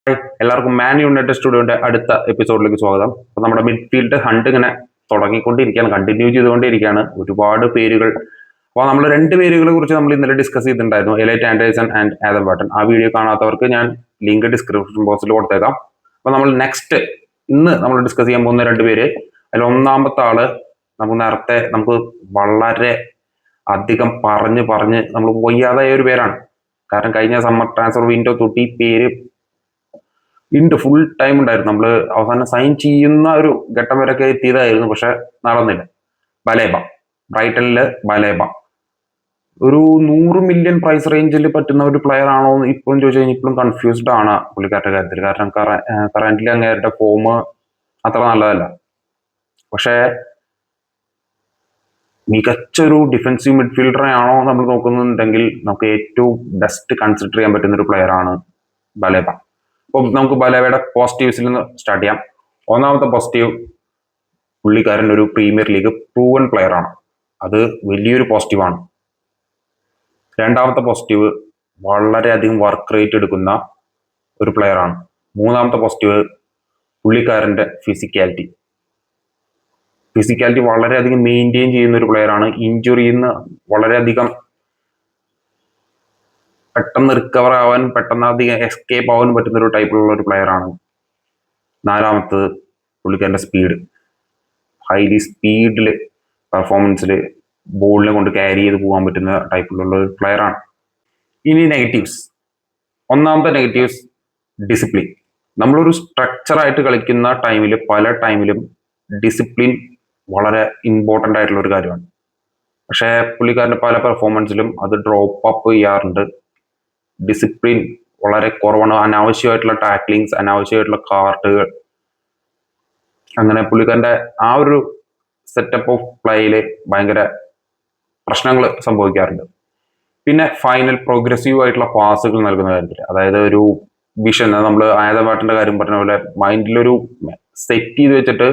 എല്ലാവർക്കും Man United സ്റ്റുഡിയോന്റെ അടുത്ത എപ്പിസോഡിലേക്ക് സ്വാഗതം. അപ്പൊ നമ്മുടെ മിഡ്ഫീൽഡ് ഹണ്ട് ഇങ്ങനെ തുടങ്ങിക്കൊണ്ടിരിക്കുകയാണ്, കണ്ടിന്യൂ ചെയ്തുകൊണ്ടിരിക്കുകയാണ്. ഒരുപാട് പേരുകൾ. അപ്പോൾ നമ്മൾ രണ്ട് പേരുകളെ കുറിച്ച് നമ്മൾ ഇന്നലെ ഡിസ്കസ് ചെയ്തിട്ടുണ്ടായിരുന്നു, എലൈറ്റ് ആൻഡേഴ്സൺ ആൻഡ് ആദം വാട്ടൺ. ആ വീഡിയോ കാണാത്തവർക്ക് ഞാൻ ലിങ്ക് ഡിസ്ക്രിപ്ഷൻ ബോക്സിൽ കൊടുത്തേക്കാം. അപ്പൊ നമ്മൾ ഇന്ന് നമ്മൾ ഡിസ്കസ് ചെയ്യാൻ പോകുന്ന രണ്ട് പേര്. അതിൽ ഒന്നാമത്തെ ആള് നമുക്ക് വളരെ അധികം പറഞ്ഞ് നമ്മൾ വയ്യാതായ ഒരു പേരാണ്. കാരണം കഴിഞ്ഞ സമ്മർ ട്രാൻസ്ഫർ വിൻഡോ തൊട്ട് ഈ പേര് ഫുൾ ടൈം ഉണ്ടായിരുന്നു. നമ്മൾ അവസാനം സൈൻ ചെയ്യുന്ന ഒരു ഘട്ടം വരെയൊക്കെ എത്തിയതായിരുന്നു, പക്ഷെ നടന്നില്ല. ബലേബ, ബ്രൈറ്റണില് ബലേബ ഒരു 100 മില്യൺ പ്രൈസ് റേഞ്ചിൽ പറ്റുന്ന ഒരു പ്ലെയർ ആണോ എന്ന് ഇപ്പോഴും ചോദിച്ചു കഴിഞ്ഞാൽ ഇപ്പോഴും കൺഫ്യൂസ്ഡ് ആണ് പുള്ളിക്കാരുടെ കാര്യത്തിൽ. കാരണം കറന്റ്ലി അങ്ങേരുടെ ഫോം അത്ര നല്ലതല്ല. പക്ഷേ മികച്ചൊരു ഡിഫൻസീവ് മിഡ്ഫീൽഡറെ ആണോ നമ്മൾ നോക്കുന്നുണ്ടെങ്കിൽ നമുക്ക് ഏറ്റവും ബെസ്റ്റ് കൺസിഡർ ചെയ്യാൻ പറ്റുന്ന ഒരു പ്ലെയർ ആണ് ബലേബ. അപ്പോൾ നമുക്ക് ബലേബയുടെ പോസിറ്റീവ്സിൽ നിന്ന് സ്റ്റാർട്ട് ചെയ്യാം. ഒന്നാമത്തെ പോസിറ്റീവ്, പുള്ളിക്കാരൻ ഒരു പ്രീമിയർ ലീഗ് പ്രൂവൺ പ്ലെയർ ആണ്. അത് വലിയൊരു പോസിറ്റീവാണ്. രണ്ടാമത്തെ പോസിറ്റീവ്, വളരെയധികം വർക്ക് റേറ്റ് എടുക്കുന്ന ഒരു പ്ലെയർ ആണ്. മൂന്നാമത്തെ പോസിറ്റീവ്, പുള്ളിക്കാരന്റെ ഫിസിക്കാലിറ്റി വളരെയധികം മെയിൻറ്റെയിൻ ചെയ്യുന്ന ഒരു പ്ലെയർ ആണ്. ഇഞ്ചുറിയിൽ നിന്ന് വളരെയധികം പെട്ടെന്ന് റിക്കവർ ആവാൻ, പെട്ടെന്ന് അധികം എസ്കേപ്പ് ആവാൻ പറ്റുന്ന ഒരു ടൈപ്പിലുള്ള ഒരു പ്ലെയർ ആണ്. നാലാമത്തത്, പുള്ളിക്കാരന്റെ സ്പീഡ്. ഹൈലി സ്പീഡിൽ പെർഫോമൻസിൽ ബോളിനെ കൊണ്ട് ക്യാരി ചെയ്ത് പോകാൻ പറ്റുന്ന ടൈപ്പിലുള്ള ഒരു പ്ലെയർ ആണ്. ഇനി നെഗറ്റീവ്സ്. ഒന്നാമത്തെ നെഗറ്റീവ്സ്, ഡിസിപ്ലിൻ. നമ്മളൊരു സ്ട്രക്ചറായിട്ട് കളിക്കുന്ന പല ടൈമിലും ഡിസിപ്ലിൻ വളരെ ഇമ്പോർട്ടൻ്റ് ആയിട്ടുള്ള ഒരു കാര്യമാണ്. പക്ഷേ പുള്ളിക്കാരൻ്റെ പല പെർഫോമൻസിലും അത് ഡ്രോപ്പ് അപ്പ് ചെയ്യാറുണ്ട്. ഡിസിപ്ലിൻ വളരെ കുറവാണ്. അനാവശ്യമായിട്ടുള്ള ടാക്ലിങ്സ്, അനാവശ്യമായിട്ടുള്ള കാർഡുകൾ, അങ്ങനെ പുള്ളിക്കാരൻ്റെ ആ ഒരു സെറ്റപ്പ് ഓഫ് പ്ലേയില് ഭയങ്കര പ്രശ്നങ്ങൾ സംഭവിക്കാറുണ്ട്. പിന്നെ ഫൈനൽ പ്രോഗ്രസീവ് ആയിട്ടുള്ള പാസുകൾ നൽകുന്ന കാര്യത്തിൽ, അതായത് ഒരു വിഷൻ, നമ്മൾ ആദം വാട്ടന്റെ കാര്യം പറഞ്ഞ പോലെ മൈൻഡിലൊരു സെറ്റ് ചെയ്ത് വെച്ചിട്ട്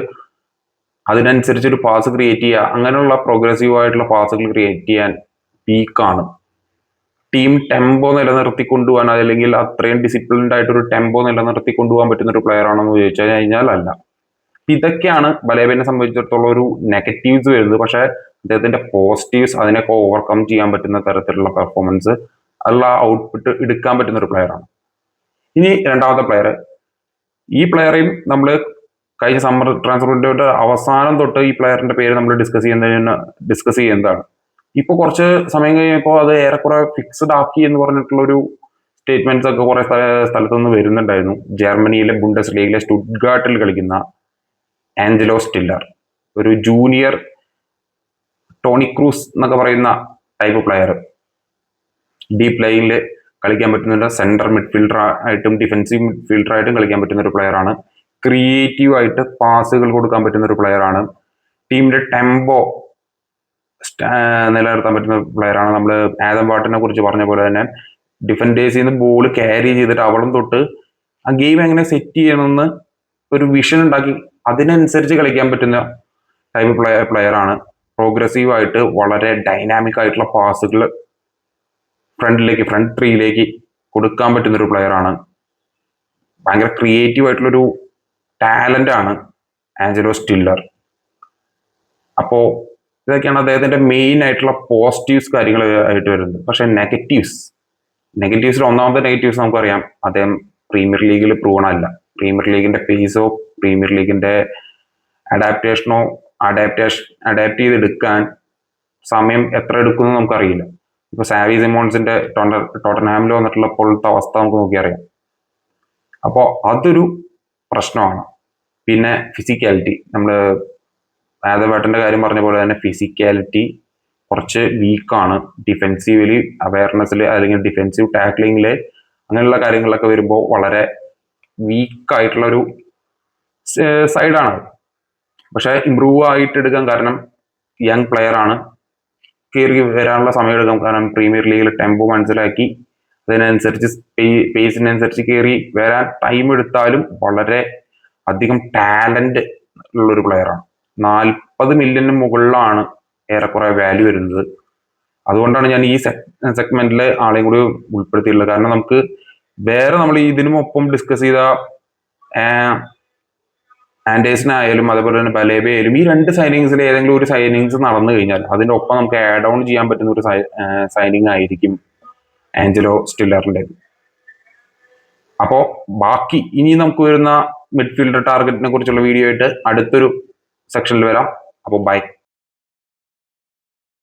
അതിനനുസരിച്ച് ഒരു പാസ് ക്രിയേറ്റ് ചെയ്യുക, അങ്ങനെയുള്ള പ്രോഗ്രസീവ് ആയിട്ടുള്ള പാസുകൾ ക്രിയേറ്റ് ചെയ്യാൻ വീക്കാണ്. ടീം ടെമ്പോ നിലനിർത്തി കൊണ്ടുപോകാൻ, അല്ലെങ്കിൽ അത്രയും ഡിസിപ്ലിൻഡ് ആയിട്ടൊരു ടെമ്പോ നിലനിർത്തി കൊണ്ടുപോകാൻ പറ്റുന്ന ഒരു പ്ലെയർ ആണെന്ന് ചോദിച്ചു കഴിഞ്ഞാൽ അല്ല. ഇതൊക്കെയാണ് ബലേബനെ സംബന്ധിച്ചിടത്തോളം ഒരു നെഗറ്റീവ്സ് വരുന്നത്. പക്ഷെ അദ്ദേഹത്തിന്റെ പോസിറ്റീവ്സ് അതിനൊക്കെ ഓവർകം ചെയ്യാൻ പറ്റുന്ന തരത്തിലുള്ള പെർഫോമൻസ്, അതുള്ള ഔട്ട്പുട്ട് എടുക്കാൻ പറ്റുന്ന ഒരു പ്ലെയർ ആണ്. ഇനി രണ്ടാമത്തെ പ്ലെയർ, ഈ പ്ലെയറെയും നമ്മൾ കഴിഞ്ഞ സമ്മർ ട്രാൻസ്ഫർ വിൻഡോയുടെ അവസാനം തൊട്ട് ഈ പ്ലെയറിന്റെ പേര് നമ്മൾ ഡിസ്കസ് ചെയ്യുന്നതാണ്. ഇപ്പൊ കുറച്ച് സമയം കഴിഞ്ഞപ്പോൾ അത് ഏറെക്കുറെ ഫിക്സ്ഡ് ആക്കി എന്ന് പറഞ്ഞിട്ടുള്ള ഒരു സ്റ്റേറ്റ്മെന്റ്സ് ഒക്കെ കുറെ സ്ഥലത്തുനിന്ന് വരുന്നുണ്ടായിരുന്നു. ജർമ്മനിയിലെ ബുണ്ടസ് ലീഗിലെ സ്റ്റുട്ട്ഗാർട്ടിൽ കളിക്കുന്ന ആഞ്ചലോ സ്റ്റില്ലർ, ഒരു ജൂനിയർ ടോണി ക്രൂസ് എന്നൊക്കെ പറയുന്ന ടൈപ്പ് പ്ലെയർ. ഡീപ് ലൈനിൽ കളിക്കാൻ പറ്റുന്ന സെന്റർ മിഡ്ഫീൽഡർ ആയിട്ടും ഡിഫൻസീവ് മിഡ്ഫീൽഡർ ആയിട്ടും കളിക്കാൻ പറ്റുന്ന ഒരു പ്ലെയർ ആണ്. ക്രിയേറ്റീവ് ആയിട്ട് പാസുകൾ കൊടുക്കാൻ പറ്റുന്ന ഒരു പ്ലെയർ ആണ്. ടീമിന്റെ ടെമ്പോ നിലനിർത്താൻ പറ്റുന്ന പ്ലെയർ ആണ്. നമ്മൾ ആദം വാട്ടനെ കുറിച്ച് പറഞ്ഞ പോലെ തന്നെ ഡിഫൻഡേഴ്സിൽ നിന്ന് ബോൾ ക്യാരി ചെയ്തിട്ട് അവളും തൊട്ട് ആ ഗെയിം എങ്ങനെ സെറ്റ് ചെയ്യണമെന്ന് ഒരു വിഷൻ ഉണ്ടാക്കി അതിനനുസരിച്ച് കളിക്കാൻ പറ്റുന്ന ടൈപ്പ് പ്ലെയർ ആണ്. പ്രോഗ്രസീവ് ആയിട്ട് വളരെ ഡൈനാമിക് ആയിട്ടുള്ള പാസുകൾ ഫ്രണ്ട് ത്രീയിലേക്ക് കൊടുക്കാൻ പറ്റുന്ന ഒരു പ്ലെയർ ആണ്. ഭയങ്കര ക്രിയേറ്റീവ് ആയിട്ടുള്ളൊരു ടാലന്റ് ആണ് ആഞ്ചലോ സ്റ്റില്ലർ. അപ്പോ ഇതൊക്കെയാണ് അദ്ദേഹത്തിന്റെ മെയിൻ ആയിട്ടുള്ള പോസിറ്റീവ്സ് കാര്യങ്ങൾ ആയിട്ട് വരുന്നത്. പക്ഷെ നെഗറ്റീവ്സിൽ ഒന്നാമത്തെ നെഗറ്റീവ്സ് നമുക്കറിയാം, അദ്ദേഹം പ്രീമിയർ ലീഗിൽ പ്രൂവൺ അല്ല. പ്രീമിയർ ലീഗിന്റെ പേസോ പ്രീമിയർ ലീഗിന്റെ അഡാപ്റ്റ് ചെയ്തെടുക്കാൻ സമയം എത്ര എടുക്കുമെന്ന് നമുക്കറിയില്ല. ഇപ്പൊ സാവി സിമോൺസിന്റെ ടോട്ടൻഹാമിൽ വന്നിട്ടുള്ള പോലത്തെ അവസ്ഥ നമുക്ക് നോക്കിയറിയാം. അപ്പോൾ അതൊരു പ്രശ്നമാണ്. പിന്നെ ഫിസിക്കാലിറ്റി, നമ്മൾ ആദം വാട്ടന്റെ കാര്യം പറഞ്ഞ പോലെ തന്നെ ഫിസിക്കാലിറ്റി കുറച്ച് വീക്കാണ്. ഡിഫെൻസീവ്ലി അവയർനെസ്സിൽ അല്ലെങ്കിൽ ഡിഫെൻസീവ് ടാക്ലിങ്ങിൽ അങ്ങനെയുള്ള കാര്യങ്ങളിലൊക്കെ വരുമ്പോൾ വളരെ വീക്കായിട്ടുള്ള ഒരു സൈഡാണ്. പക്ഷെ ഇമ്പ്രൂവ് ആയിട്ട് എടുക്കാൻ, കാരണം യങ് പ്ലെയർ ആണ്, കയറി വരാനുള്ള സമയം എടുക്കാം. കാരണം പ്രീമിയർ ലീഗിൽ ടെമ്പോ മനസ്സിലാക്കി അതിനനുസരിച്ച് പേസിനനുസരിച്ച് കയറി വരാൻ ടൈം എടുത്താലും വളരെ അധികം ടാലന്റ് ഉള്ളൊരു പ്ലെയറാണ്. 40 മില്യന് മുകളിലാണ് ഏറെക്കുറെ വാല്യൂ വരുന്നത്. അതുകൊണ്ടാണ് ഞാൻ ഈ സെഗ്മെന്റിൽ ആളെയും കൂടി ഉൾപ്പെടുത്തിയിട്ടുള്ളത്. കാരണം നമുക്ക് വേറെ നമ്മൾ ഇതിനുമൊപ്പം ഡിസ്കസ് ചെയ്ത ആൻഡേഴ്സനായാലും അതേപോലെ തന്നെ ബലേബ ആയാലും ഈ രണ്ട് സൈനിങ്സിൽ ഏതെങ്കിലും ഒരു സൈനിങ്സ് നടന്നു കഴിഞ്ഞാൽ അതിന്റെ ഒപ്പം നമുക്ക് ആഡ് ഓൺ ചെയ്യാൻ പറ്റുന്ന ഒരു സൈനിങ് ആയിരിക്കും ആഞ്ചലോ സ്റ്റില്ലറിന്റെ. അപ്പോ ബാക്കി ഇനി നമുക്ക് വരുന്ന മിഡ്ഫീൽഡർ ടാർഗറ്റിനെ കുറിച്ചുള്ള വീഡിയോ ആയിട്ട് അടുത്തൊരു സെക്ഷനിൽ വരാം. അപ്പോൾ ബൈ.